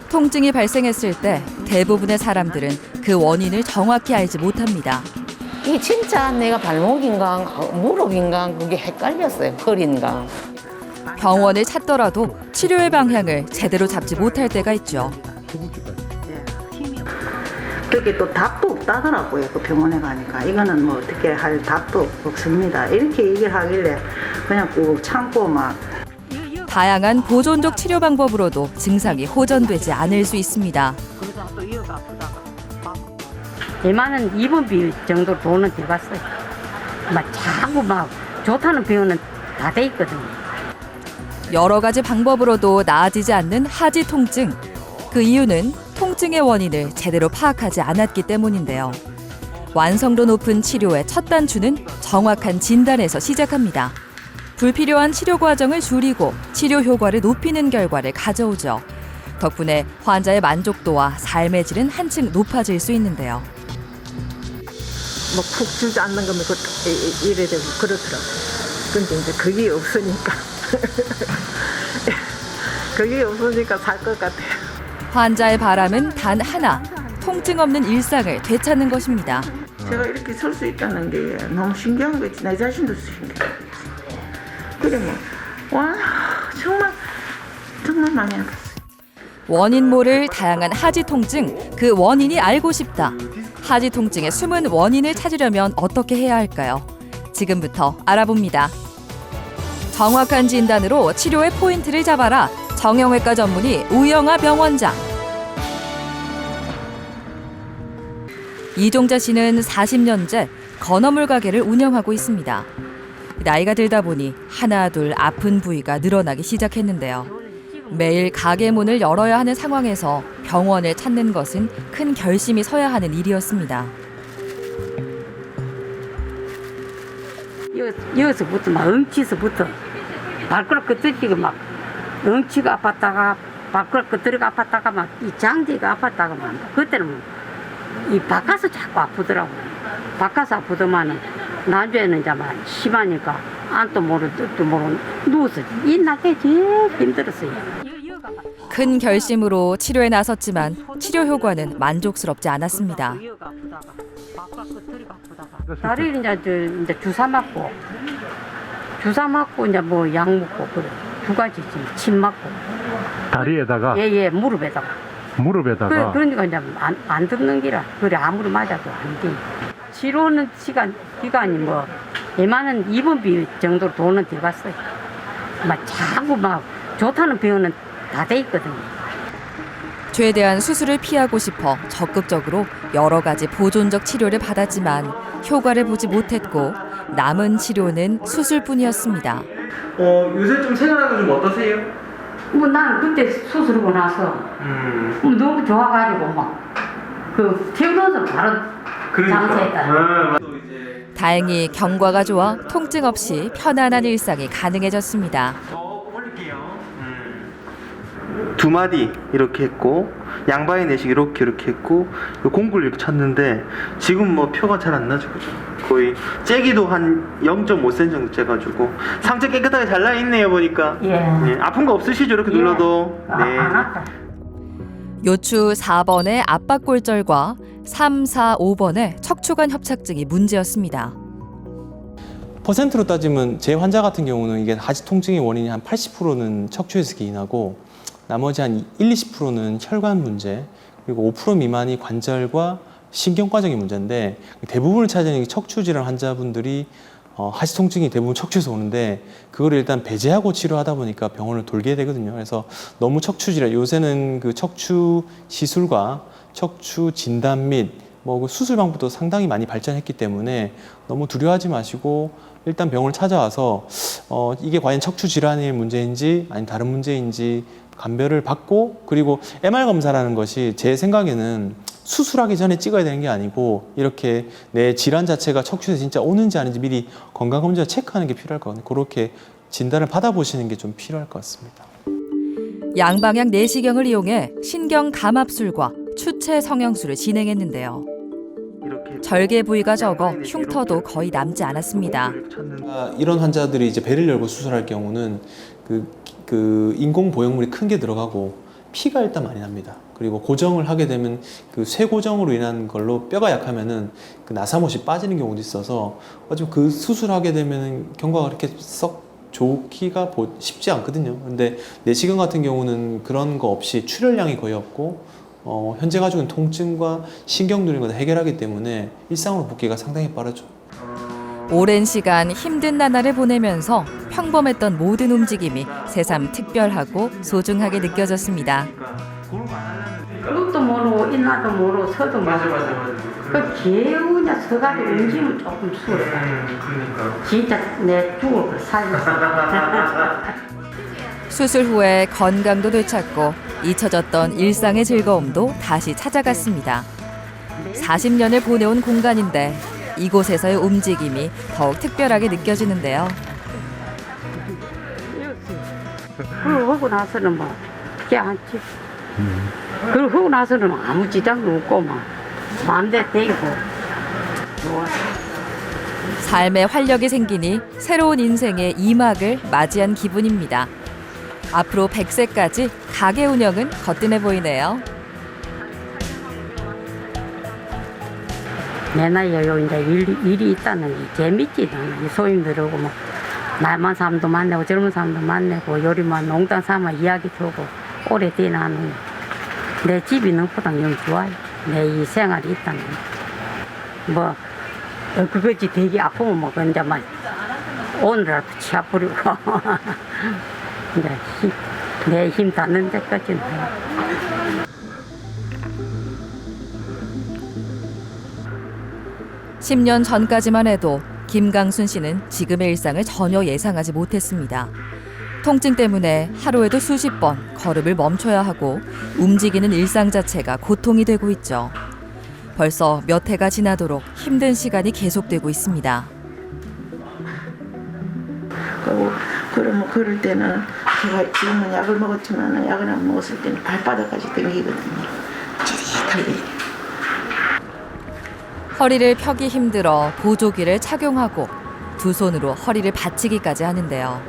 통증이 발생했을 때 대부분의 사람들은 그 원인을 정확히 알지 못합니다. 이게 진짜 내가 발목인가 무릎인가 그게 헷갈렸어요. 허리인가. 병원을 찾더라도 치료의 방향을 제대로 잡지 못할 때가 있죠. 그게 또 답도 없다더라고요. 그 병원에 가니까 이거는 뭐 어떻게 할 답도 없습니다. 이렇게 얘기를 하길래 그냥 꾹 참고 막. 다양한 보존적 치료 방법으로도 증상이 호전되지 않을 수 있습니다. 이만한 입원비 정도 돈은 들어갔어요. 자꾸 좋다는 병원은 다 돼 있거든요. 여러 가지 방법으로도 나아지지 않는 하지 통증. 그 이유는 통증의 원인을 제대로 파악하지 않았기 때문인데요. 완성도 높은 치료의 첫 단추는 정확한 진단에서 시작합니다. 불필요한 치료 과정을 줄이고 치료 효과를 높이는 결과를 가져오죠. 덕분에 환자의 만족도와 삶의 질은 한층 높아질 수 있는데요. 뭐 푹 주지 않는 거면 이래 되고 그렇더라고요. 근데 이제 그게 없으니까 그게 없으니까 살 것 같아요. 환자의 바람은 단 하나, 통증 없는 일상을 되찾는 것입니다. 제가 이렇게 설 수 있다는 게 너무 신기한 거지. 내 자신도 신기해. 그래 뭐, 와 정말 많이 아팠어요. 원인 모를 다양한 하지 통증, 그 원인이 알고 싶다. 하지 통증의 숨은 원인을 찾으려면 어떻게 해야 할까요? 지금부터 알아봅니다. 정확한 진단으로 치료의 포인트를 잡아라. 정형외과 전문의 우영아 병원장. 이종자 씨는 40년째 건어물 가게를 운영하고 있습니다. 나이가 들다 보니 하나 둘 아픈 부위가 늘어나기 시작했는데요. 매일 가게 문을 열어야 하는 상황에서 병원을 찾는 것은 큰 결심이 서야 하는 일이었습니다. 여기서부터 엉치서부터 발가락 끝들이가 엉치가 아팠다가 발가락 끝들이가 아팠다가 이 장대가 아팠다가 그때는 이 바깥에서 자꾸 아프더라고요. 바깥에서 아프더만은 나중에는 이제 심하니까 안도 모르고 뜻도 모르고 누워서 이 나게 제일 힘들었어요. 큰 결심으로 치료에 나섰지만 치료 효과는 만족스럽지 않았습니다. 다리를 이제 주사 맞고 이제 뭐 약 먹고 그래. 두 가지 침 맞고. 다리에다가? 예, 무릎에다가. 무릎에다가? 그러니까 이제 안 듣는 기라. 그래, 아무리 맞아도 안 돼. 치료는 기간이 뭐, 이만한 입원비 정도 돈은 들어갔어요. 자꾸 좋다는 병원은 다 돼 있거든요. 최대한 수술을 피하고 싶어 적극적으로 여러 가지 보존적 치료를 받았지만 효과를 보지 못했고 남은 치료는 수술뿐이었습니다. 요새 좀 생활하는 거 좀 어떠세요? 난 그때 수술하고 나서 너무 좋아가지고 태어나서 바로 장사했다. 다행히 경과가 좋아 통증 없이 편안한 일상이 가능해졌습니다. 두 마디 이렇게 했고 양바위 내식 이렇게 했고 공굴 이렇게 쳤는데 지금 뭐 표가 잘 안 나죠. 거의 째기도 한 0.5cm 정도 째가지고 상체 깨끗하게 잘 나 있네요 보니까. 예. 아픈 거 없으시죠 이렇게 눌러도. 네. 안 아파. 요추 4번의 압박골절과 3, 4, 5번의 척추관 협착증이 문제였습니다. 퍼센트로 따지면 제 환자 같은 경우는 이게 하지 통증의 원인이 한 80%는 척추에서 기인하고 나머지 한 20%는 혈관 문제, 그리고 5% 미만이 관절과 신경과적인 문제인데 대부분을 차지하는 척추 질환 환자분들이 하지 통증이 대부분 척추에서 오는데 그거를 일단 배제하고 치료하다 보니까 병원을 돌게 되거든요. 그래서 너무 척추 질환, 요새는 그 척추 시술과 척추 진단 및 뭐 수술 방법도 상당히 많이 발전했기 때문에 너무 두려워하지 마시고 일단 병원을 찾아와서 이게 과연 척추 질환의 문제인지 아니면 다른 문제인지 감별을 받고, 그리고 MR 검사라는 것이 제 생각에는 수술하기 전에 찍어야 되는 게 아니고 이렇게 내 질환 자체가 척추에 진짜 오는지 아닌지 미리 건강검진을 체크하는 게 필요할 것 같아요. 그렇게 진단을 받아보시는 게 좀 필요할 것 같습니다. 양방향 내시경을 이용해 신경 감압술과 추체 성형술을 진행했는데요. 절개 부위가 적어 흉터도 거의 남지 않았습니다. 이런 환자들이 이제 배를 열고 수술할 경우는 그 인공 보형물이 큰 게 들어가고 피가 일단 많이 납니다. 그리고 고정을 하게 되면 그 쇠고정으로 인한 걸로 뼈가 약하면은 그 나사못이 빠지는 경우도 있어서 어차피 그 수술하게 되면은 경과가 그렇게 썩 좋기가 쉽지 않거든요. 근데 내시경 같은 경우는 그런 거 없이 출혈량이 거의 없고 현재 가지고 있는 통증과 신경 누리는 걸 해결하기 때문에 일상으로 복귀가 상당히 빠르죠. 오랜 시간 힘든 나날을 보내면서 평범했던 모든 움직임이 새삼 특별하고 소중하게 느껴졌습니다. 그것도 모르고 인나도 모르고 서도 모르고 그 개우냐 서가지고 움직이면 조금 수월해. 진짜 내 죽을 거 살렸어. 수술 후에 건강도 되찾고 잊혀졌던 일상의 즐거움도 다시 찾아갔습니다. 40년을 보내온 공간인데 이곳에서의 움직임이 더욱 특별하게 느껴지는데요. 그걸 하고 나서는 뭐 깨안지. 그걸 하고 나서는 아무 지장도 없고 막 마음대로 되고 좋아. 삶에 활력이 생기니 새로운 인생의 2막을 맞이한 기분입니다. 앞으로 100세까지 가게 운영은 거뜬해 보이네요. 내 나이에 요 이제 일이 있다는 게 재밌지. 나는 이 소임들하고 뭐 날만 사람도 만나고 젊은 사람도 만나고 요리만 농담 삼아 이야기 주고 오래된 나는 내 집이 너보다 영 좋아요. 내 이 생활이 있다는 게. 뭐 그거지 되게 아프면 뭐 이제 막 오늘라도 치아부리고 이제 내 힘 닿는 데까지는. 10년 전까지만 해도 김강순 씨는 지금의 일상을 전혀 예상하지 못했습니다. 통증 때문에 하루에도 수십 번 걸음을 멈춰야 하고 움직이는 일상 자체가 고통이 되고 있죠. 벌써 몇 해가 지나도록 힘든 시간이 계속되고 있습니다. 그러면 그럴 때는 제가 지금은 약을 먹었지만 약을 안 먹었을 때는 발바닥까지 당기거든요. 찌릿하게. 허리를 펴기 힘들어 보조기를 착용하고 두 손으로 허리를 받치기까지 하는데요.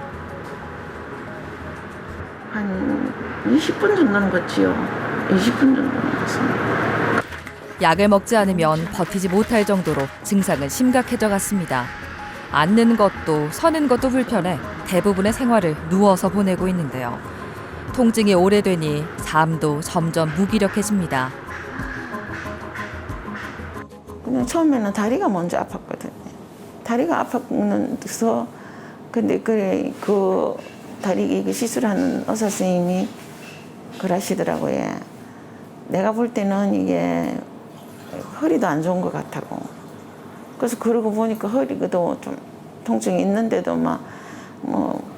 한 20분 정도는 걷지요. 20분 정도는 걷습니다. 약을 먹지 않으면 버티지 못할 정도로 증상은 심각해져 갔습니다. 앉는 것도 서는 것도 불편해 대부분의 생활을 누워서 보내고 있는데요. 통증이 오래되니 삶도 점점 무기력해집니다. 그냥 처음에는 다리가 먼저 아팠거든요. 다리가 아파서 근데 그 다리 시술하는 의사 선생님이 그러시더라고요. 내가 볼 때는 이게 허리도 안 좋은 것 같다고. 그래서 그러고 보니까 허리도 좀 통증이 있는데도 뭐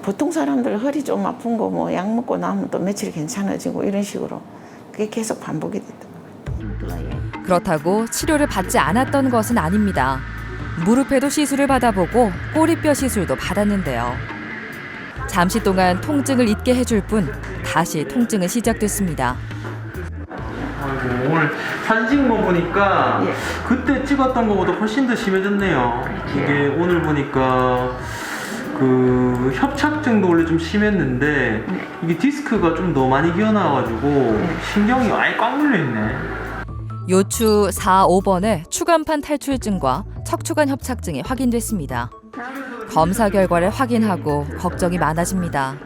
보통 사람들 허리 좀 아픈 거 뭐 약 먹고 나면 또 며칠 괜찮아지고 이런 식으로 그게 계속 반복이 됐더라고요. 그렇다고 치료를 받지 않았던 것은 아닙니다. 무릎에도 시술을 받아보고 꼬리뼈 시술도 받았는데요. 잠시 동안 통증을 잊게 해줄 뿐 다시 통증은 시작됐습니다. 아이고, 오늘 사진 찍은 거 보니까 예. 그때 찍었던 거보다 훨씬 더 심해졌네요. 이게 오늘 보니까 그 협착증도 원래 좀 심했는데 이게 디스크가 좀 더 많이 기어나와가지고 신경이 아예 꽉 눌려있네. 요추 4, 5번에 추간판 탈출증과 척추관 협착증이 확인됐습니다. 검사 결과를 확인하고 걱정이 많아집니다.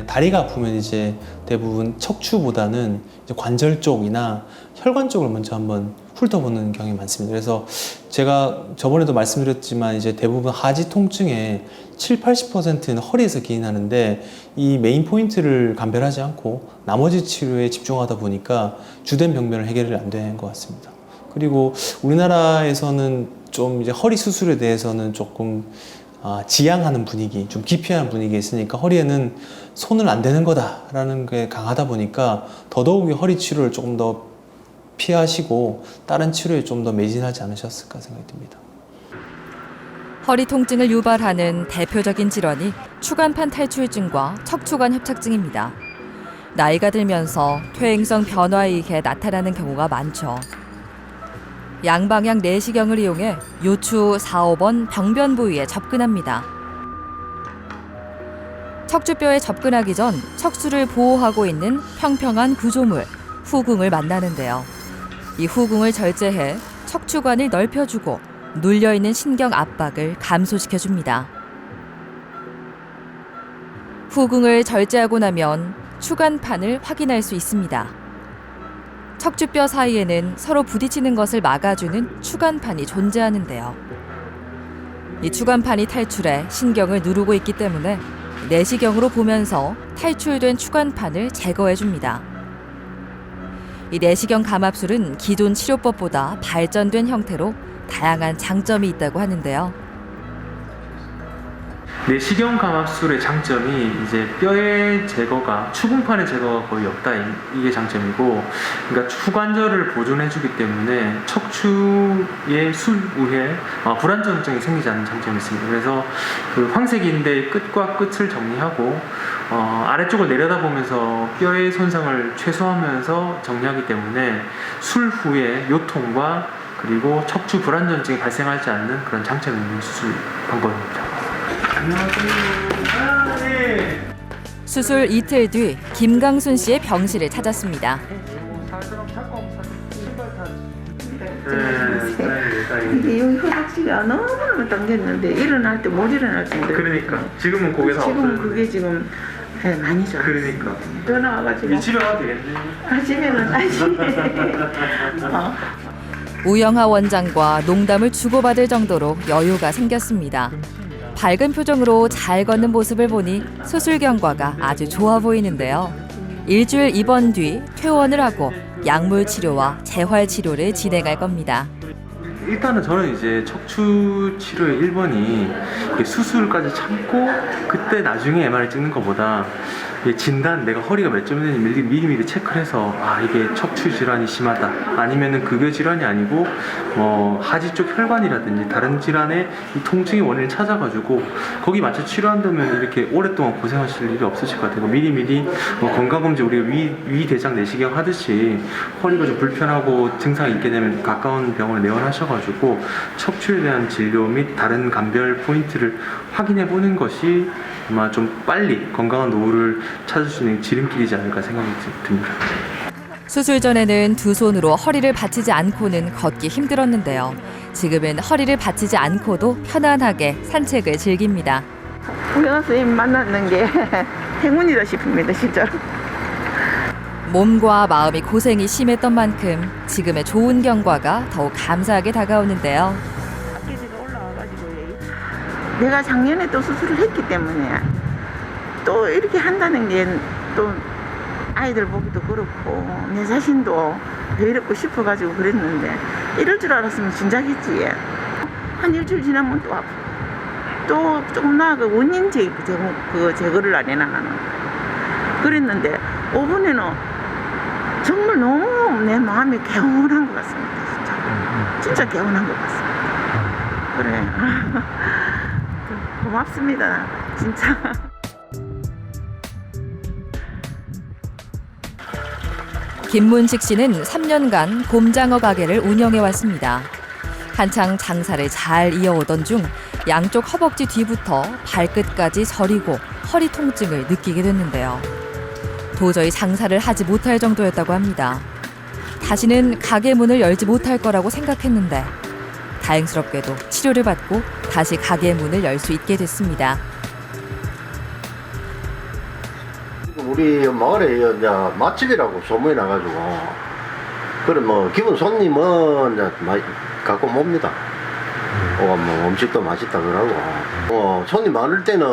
다리가 아프면 이제 대부분 척추보다는 이제 관절 쪽이나 혈관 쪽을 먼저 한번 훑어보는 경향이 많습니다. 그래서 제가 저번에도 말씀드렸지만 이제 대부분 하지 통증의 70~80%는 허리에서 기인하는데 이 메인 포인트를 감별하지 않고 나머지 치료에 집중하다 보니까 주된 병변을 해결이 안 되는 것 같습니다. 그리고 우리나라에서는 좀 이제 허리 수술에 대해서는 조금 지양하는 분위기, 좀 기피하는 분위기가 있으니까 허리에는 손을 안 대는 거다라는 게 강하다 보니까 더더욱이 허리 치료를 조금 더 피하시고 다른 치료에 좀 더 매진하지 않으셨을까 생각이 듭니다. 허리 통증을 유발하는 대표적인 질환이 추간판 탈출증과 척추관 협착증입니다. 나이가 들면서 퇴행성 변화에 의해 나타나는 경우가 많죠. 양방향 내시경을 이용해 요추 4, 5번 병변 부위에 접근합니다. 척추뼈에 접근하기 전 척추를 보호하고 있는 평평한 구조물, 후궁을 만나는데요. 이 후궁을 절제해 척추관을 넓혀주고 눌려있는 신경 압박을 감소시켜줍니다. 후궁을 절제하고 나면 추간판을 확인할 수 있습니다. 척추뼈 사이에는 서로 부딪히는 것을 막아주는 추간판이 존재하는데요. 이 추간판이 탈출해 신경을 누르고 있기 때문에 내시경으로 보면서 탈출된 추간판을 제거해줍니다. 이 내시경 감압술은 기존 치료법보다 발전된 형태로 다양한 장점이 있다고 하는데요. 내시경 감압술의 장점이 이제 뼈의 제거가 추궁판의 제거가 거의 없다, 이게 장점이고, 그러니까 추관절을 보존해주기 때문에 척추의 술 후에 불안정증이 생기지 않는 장점이 있습니다. 그래서 그 황색인대의 끝과 끝을 정리하고 아래쪽을 내려다보면서 뼈의 손상을 최소화하면서 정리하기 때문에 술 후에 요통과 그리고 척추 불안정증이 발생하지 않는 그런 장점이 있는 수술 방법입니다. 수술 이틀 뒤 김강순 씨의 병실을 찾았습니다. 이게 여기 허벅지가 너무너무 당겼는데 일어날 때 못 일어날 정도. 그러니까 지금은 고개가 지금 없어요. 그게 지금 많이 좋아. 그러니까 전화 와가지고 치료가 되겠네. 하시면은 다시. 우영하 원장과 농담을 주고받을 정도로 여유가 생겼습니다. 밝은 표정으로 잘 걷는 모습을 보니 수술 경과가 아주 좋아 보이는데요. 일주일 입원 뒤 퇴원을 하고 약물 치료와 재활 치료를 진행할 겁니다. 일단은 저는 이제 척추 치료의 1번이 수술까지 참고 그때 나중에 MRI 찍는 것보다 진단, 내가 허리가 몇 점 되는지 미리미리 체크를 해서 이게 척추 질환이 심하다, 아니면은 급여 질환이 아니고 하지 쪽 혈관이라든지 다른 질환의 이 통증의 원인을 찾아가지고 거기 맞춰 치료한다면 이렇게 오랫동안 고생하실 일이 없으실 것 같아요. 미리미리 건강검진, 우리가 위 대장 내시경 하듯이 허리가 좀 불편하고 증상이 있게 되면 가까운 병원에 내원하셔가지고 척추에 대한 진료 및 다른 감별 포인트를 확인해 보는 것이 아마 좀 빨리 건강한 노후를 찾을 수 있는 지름길이지 않을까 생각이 듭니다. 수술 전에는 두 손으로 허리를 받치지 않고는 걷기 힘들었는데요. 지금은 허리를 받치지 않고도 편안하게 산책을 즐깁니다. 우영아 선생님 만났는 게 행운이다 싶습니다, 진짜로. 몸과 마음이 고생이 심했던 만큼 지금의 좋은 경과가 더욱 감사하게 다가오는데요. 내가 작년에 또 수술을 했기 때문에 또 이렇게 한다는 게 또 아이들 보기도 그렇고 내 자신도 왜 이렇고 싶어가지고 그랬는데 이럴 줄 알았으면 진작했지. 한 일주일 지나면 또 아프고 또 조금 나아가 원인 제거를 안 해나 하는 그랬는데 5분에는 정말 너무 내 마음이 개운한 것 같습니다. 진짜 개운한 것 같습니다. 그래. 고맙습니다. 진짜. 김문식 씨는 3년간 곰장어 가게를 운영해 왔습니다. 한창 장사를 잘 이어오던 중 양쪽 허벅지 뒤부터 발끝까지 저리고 허리 통증을 느끼게 됐는데요. 도저히 장사를 하지 못할 정도였다고 합니다. 다시는 가게 문을 열지 못할 거라고 생각했는데 다행스럽게도 치료를 받고 다시 가게 문을 열 수 있게 됐습니다. 우리 마을에 이제 맛집이라고 소문이 나가지고 그래 뭐 기본 손님은 이제 많이 갖고 옵니다. 뭐 음식도 맛있다 그러고 손님 많을 때는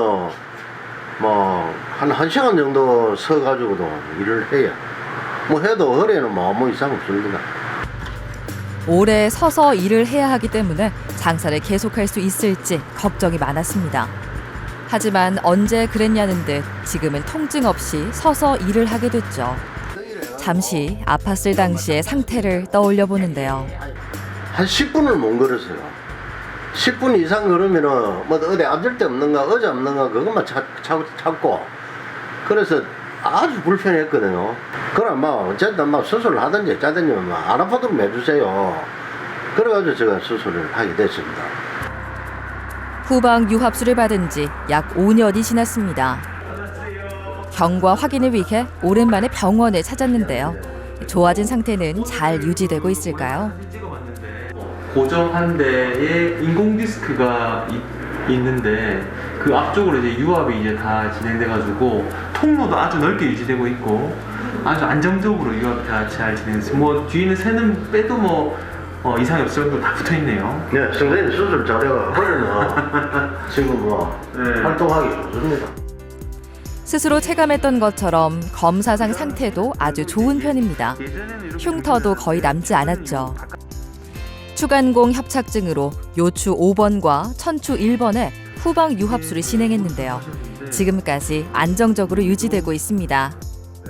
뭐 한 시간 정도 서 가지고도 일을 해요. 뭐 해도 허리에는 뭐 아무 이상 없습니다. 오래 서서 일을 해야 하기 때문에 장사를 계속할 수 있을지 걱정이 많았습니다. 하지만 언제 그랬냐는 듯 지금은 통증 없이 서서 일을 하게 됐죠. 잠시 아팠을 당시의 상태를 떠올려 보는데요. 한 10분을 못 걸었어요. 10분 이상 걸으면은 뭐 어디 앉을 데 없는가 어제 없는가 그것만 찾고 그래서 아주 불편했거든요. 그럼 막 어쨌든 막 수술을 하든지 짜든지 안 아파도록 해주세요. 그래가지고 제가 수술을 하게 됐습니다. 후방 유합술을 받은 지 약 5년이 지났습니다. 경과 확인을 위해 오랜만에 병원을 찾았는데요. 좋아진 상태는 잘 유지되고 있을까요? 고정한 데에 인공 디스크가 있는데 그 앞쪽으로 이제 유압이 이제 다 진행돼가지고 통로도 아주 넓게 유지되고 있고 아주 안정적으로 유압이 다 잘 진행돼서 뭐 뒤에는 새는 빼도 뭐 이상이 없을 정도로 다 붙어 있네요. 네, 선생님 수술 잘해가 허리는 지금 뭐 네. 활동하기 좋습니다. 스스로 체감했던 것처럼 검사상 상태도 아주 좋은 편입니다. 흉터도 거의 남지 않았죠. 추간공 협착증으로 요추 5번과 천추 1번에 후방 유합술을 진행했는데요. 지금까지 안정적으로 유지되고 있습니다.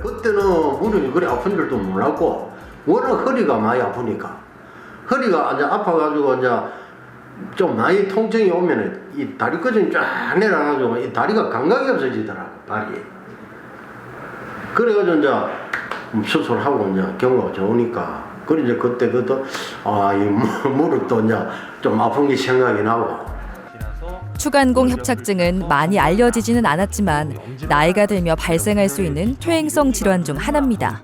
그때는 무릎이 그리 아픈 줄도 몰랐고 워낙 허리가 많이 아프니까 허리가 이제 아파가지고 이제 좀 많이 통증이 오면은 이 다리 끄정이 쫙 내려가지고 이 다리가 감각이 없어지더라고 다리. 그래가지고 이제 수술하고 이제 경과가 좋으니까 그래 이제 그때 이 무릎도 이제 좀 아픈 게 생각이 나고. 추간공 협착증은 많이 알려지지는 않았지만 나이가 들며 발생할 수 있는 퇴행성 질환 중 하나입니다.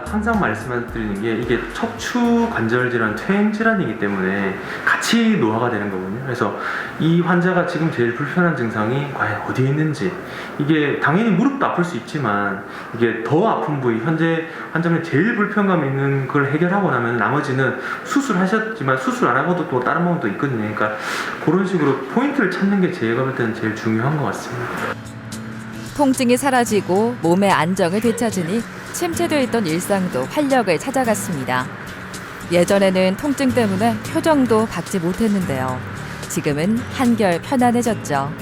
항상 말씀드리는 게 이게 척추 관절 질환, 퇴행 질환이기 때문에 같이 노화가 되는 거거든요. 그래서 이 환자가 지금 제일 불편한 증상이 과연 어디에 있는지, 이게 당연히 무릎도 아플 수 있지만 이게 더 아픈 부위, 현재 환자는 제일 불편감 있는 걸 해결하고 나면 나머지는 수술하셨지만 수술 안 하고도 또 다른 부분도 있거든요. 그러니까 그런 식으로 포인트를 찾는 게 제가 볼 때는 제일 중요한 것 같습니다. 통증이 사라지고 몸의 안정을 되찾으니 침체되어 있던 일상도 활력을 찾아갔습니다. 예전에는 통증 때문에 표정도 밝지 못했는데요. 지금은 한결 편안해졌죠.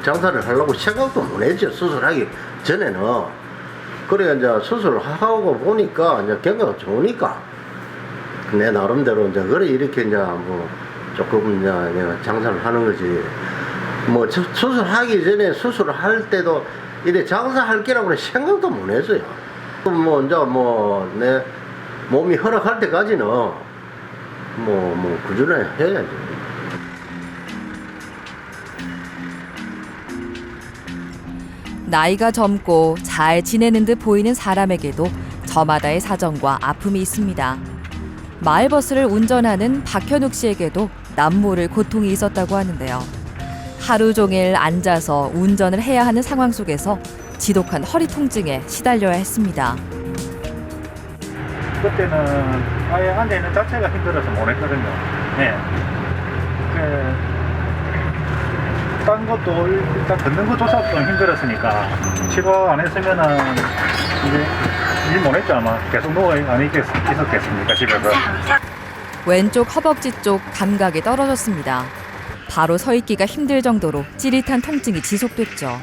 장사를 하려고 생각도 못 했죠. 수술하기 전에는. 그래 이제 수술을 하고 보니까 이제 경과가 좋으니까 내 나름대로 이제 그래 이렇게 이제 뭐 조금 이제 내가 장사를 하는 거지. 뭐 수술하기 전에 수술을 할 때도 이래 장사할 거라고 생각도 못 했어요. 뭐 이제 뭐 내 몸이 허락할 때까지는 뭐 꾸준히 해야지. 나이가 젊고 잘 지내는 듯 보이는 사람에게도 저마다의 사정과 아픔이 있습니다. 마을버스를 운전하는 박현욱 씨에게도 남모를 고통이 있었다고 하는데요. 하루 종일 앉아서 운전을 해야 하는 상황 속에서 지독한 허리 통증에 시달려야 했습니다. 그때는 아예 앉아있는 자체가 힘들어서 못 했거든요. 네. 딴 것도 일단 걷는 것조차도 좀 힘들었으니까 치료 안 했으면은 이제 일 못 했죠. 아마 계속 누워 안 있었겠습니까 집에서. 왼쪽 허벅지 쪽 감각이 떨어졌습니다. 바로 서 있기가 힘들 정도로 찌릿한 통증이 지속됐죠.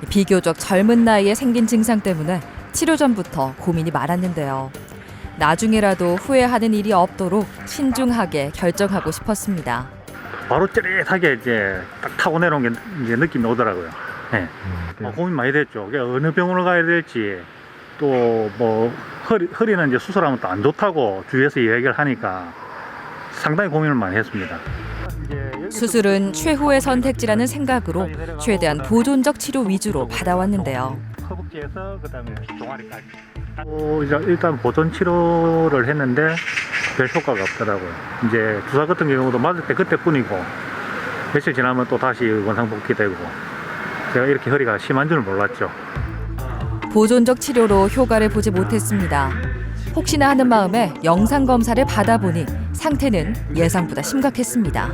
비교적 젊은 나이에 생긴 증상 때문에 치료 전부터 고민이 많았는데요. 나중에라도 후회하는 일이 없도록 신중하게 결정하고 싶었습니다. 바로 찌릿하게 이제 딱 타고 내려온 게 이제 느낌이 오더라고요. 네. 고민 많이 됐죠. 어느 병원을 가야 될지, 또 뭐 허리는 이제 수술하면 또 안 좋다고 주위에서 이야기를 하니까 상당히 고민을 많이 했습니다. 수술은 최후의 선택지라는 생각으로 최대한 보존적 치료 위주로 받아왔는데요. 허벅지에서 그다음에 종아리까지. 이제 일단 보존 치료를 했는데 별 효과가 없더라고요. 이제 주사 같은 경우도 맞을 때 그때뿐이고 며칠 지나면 또 다시 원상복귀되고 제가 이렇게 허리가 심한 줄 몰랐죠. 보존적 치료로 효과를 보지 못했습니다. 혹시나 하는 마음에 영상 검사를 받아보니 상태는 예상보다 심각했습니다.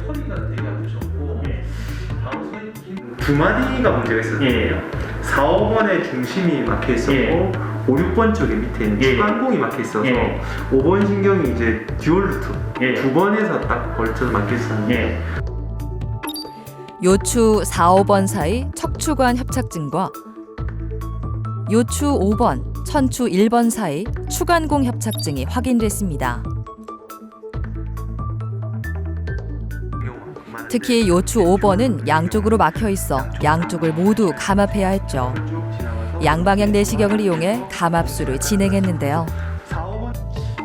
두 마디가 문제가 있었어요. 4, 5번에 중심이 막혀 있었고 5, 6번 쪽에 밑에 있는 추간공이 막혀 있어서 5번 신경이 이제 듀얼 루트 두 번에서 딱 걸쳐서 막혀 있었는데 요추 4, 5번 사이 척추관 협착증과 요추 5번, 천추 1번 사이 추간공 협착증이 확인됐습니다. 특히 요추 5번은 양쪽으로 막혀 있어 양쪽을 모두 감압해야 했죠. 양방향 내시경을 이용해 감압술을 진행했는데요.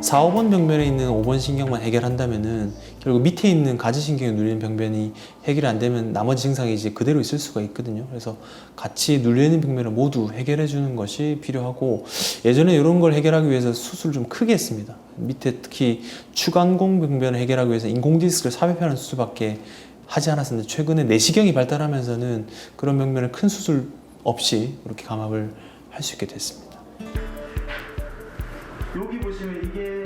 4, 5번 병면에 있는 5번 신경만 해결한다면은 결국 밑에 있는 가지신경에 눌리는 병변이 해결이 안 되면 나머지 증상이 이제 그대로 있을 수가 있거든요. 그래서 같이 눌려있는 병변을 모두 해결해 주는 것이 필요하고, 예전에 이런 걸 해결하기 위해서 수술을 좀 크게 했습니다. 밑에 특히 추간공 병변을 해결하기 위해서 인공 디스크를 삽입하는 수술밖에 하지 않았었는데, 최근에 내시경이 발달하면서는 그런 병변을 큰 수술 없이 이렇게 감압을 할 수 있게 됐습니다. 여기 보시면 이게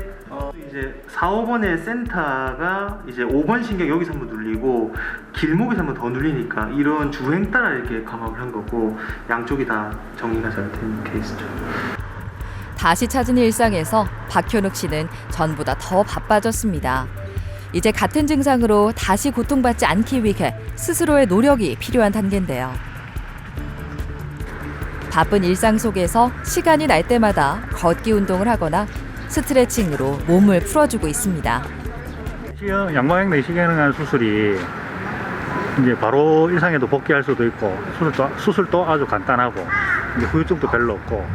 이제 4, 5번의 센터가 이제 5번 신경 여기서 한번 눌리고 길목에서 한번 더 눌리니까 이런 주행 따라 이렇게 감압을 한 거고, 양쪽이 다 정리가 잘 된 케이스죠. 다시 찾은 일상에서 박현욱 씨는 전보다 더 바빠졌습니다. 이제 같은 증상으로 다시 고통받지 않기 위해 스스로의 노력이 필요한 단계인데요. 바쁜 일상 속에서 시간이 날 때마다 걷기 운동을 하거나 스트레칭으로 몸을 풀어주고 있습니다. 양방향 내시경이라는 수술이 이제 바로 일상에도 복귀할 수도 있고, 수술도 아주 간단하고, 이제 후유증도 별로 없고,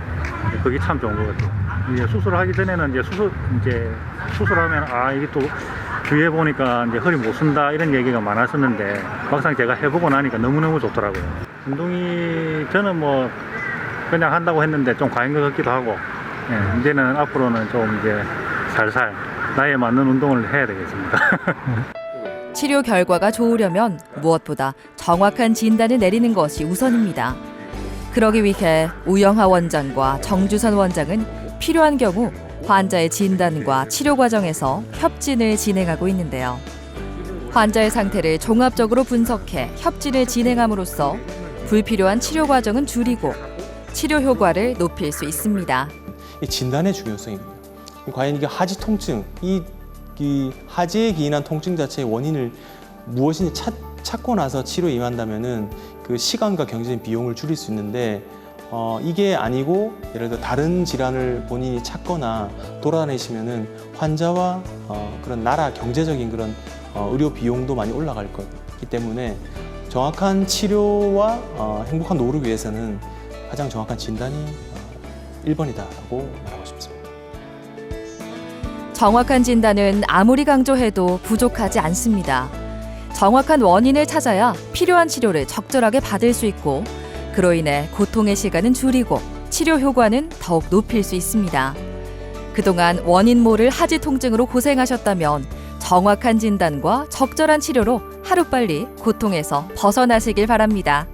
그게 참 좋은 것 같아요. 이제 수술하기 전에는 이제 수술하면 이게 또 주위에 보니까 이제 허리 못 쓴다 이런 얘기가 많았었는데, 막상 제가 해보고 나니까 너무너무 좋더라고요. 운동이 저는 뭐 그냥 한다고 했는데 좀 과한 것 같기도 하고, 이제는 앞으로는 좀 이제 살살 나이에 맞는 운동을 해야 되겠습니다. 치료 결과가 좋으려면 무엇보다 정확한 진단을 내리는 것이 우선입니다. 그러기 위해 우영하 원장과 정주선 원장은 필요한 경우 환자의 진단과 치료 과정에서 협진을 진행하고 있는데요. 환자의 상태를 종합적으로 분석해 협진을 진행함으로써 불필요한 치료 과정은 줄이고 치료 효과를 높일 수 있습니다. 이 진단의 중요성입니다. 과연 이게 하지 통증, 이 하지에 기인한 통증 자체의 원인을 무엇인지 찾고 나서 치료에 임한다면은 그 시간과 경제적인 비용을 줄일 수 있는데, 이게 아니고 예를 들어 다른 질환을 본인이 찾거나 돌아다니시면은 환자와 그런 나라 경제적인 그런 의료 비용도 많이 올라갈 거기 때문에 정확한 치료와 행복한 노후를 위해서는 가장 정확한 진단이 1번이다라고 말하고 싶습니다. 정확한 진단은 아무리 강조해도 부족하지 않습니다. 정확한 원인을 찾아야 필요한 치료를 적절하게 받을 수 있고, 그로 인해 고통의 시간은 줄이고 치료 효과는 더욱 높일 수 있습니다. 그동안 원인 모를 하지 통증으로 고생하셨다면 정확한 진단과 적절한 치료로 하루빨리 고통에서 벗어나시길 바랍니다.